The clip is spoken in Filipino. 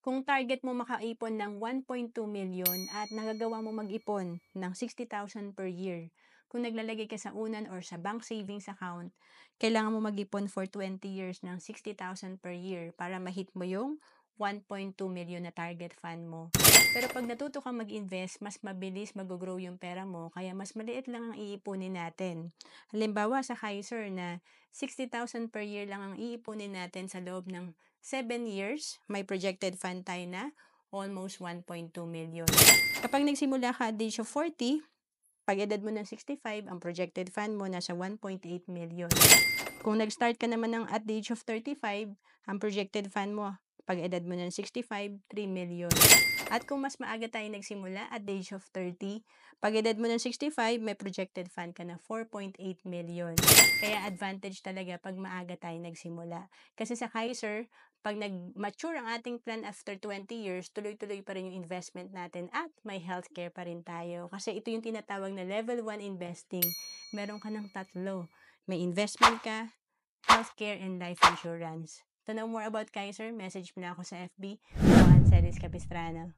Kung target mo makaipon ng 1.2 million at nagagawa mo mag-ipon ng 60,000 per year, kung naglalagay ka sa unan or sa bank savings account, kailangan mo mag-ipon for 20 years ng 60,000 per year para ma-hit mo yung 1.2 million na target fund mo. Pero pag natuto kang mag-invest, mas mabilis mag-grow yung pera mo, kaya mas maliit lang ang iipunin natin. Halimbawa sa Kaiser na 60,000 per year lang ang iipunin natin sa loob ng 7 years, may projected fund tayo na almost 1.2 million. Kapag nagsimula ka at age of 40, pag edad mo ng 65, ang projected fund mo nasa 1.8 million. Kung nag-start ka naman ng at the age of 35, ang projected fund mo, pag edad mo ng 65, 3 million. At kung mas maaga tayo nagsimula at the age of 30, pag edad mo ng 65, may projected fund ka na 4.8 million. Kaya advantage talaga pag maaga tayo nagsimula. Kasi sa Kaiser, pag nag-mature ang ating plan after 20 years, tuloy-tuloy pa rin yung investment natin at may healthcare pa rin tayo. Kasi ito yung tinatawag na level 1 investing. Meron ka ng tatlo. May investment ka, healthcare, and life insurance. To know more about Kaiser, message mo na ako sa FB, Joanne Celis Capistrano.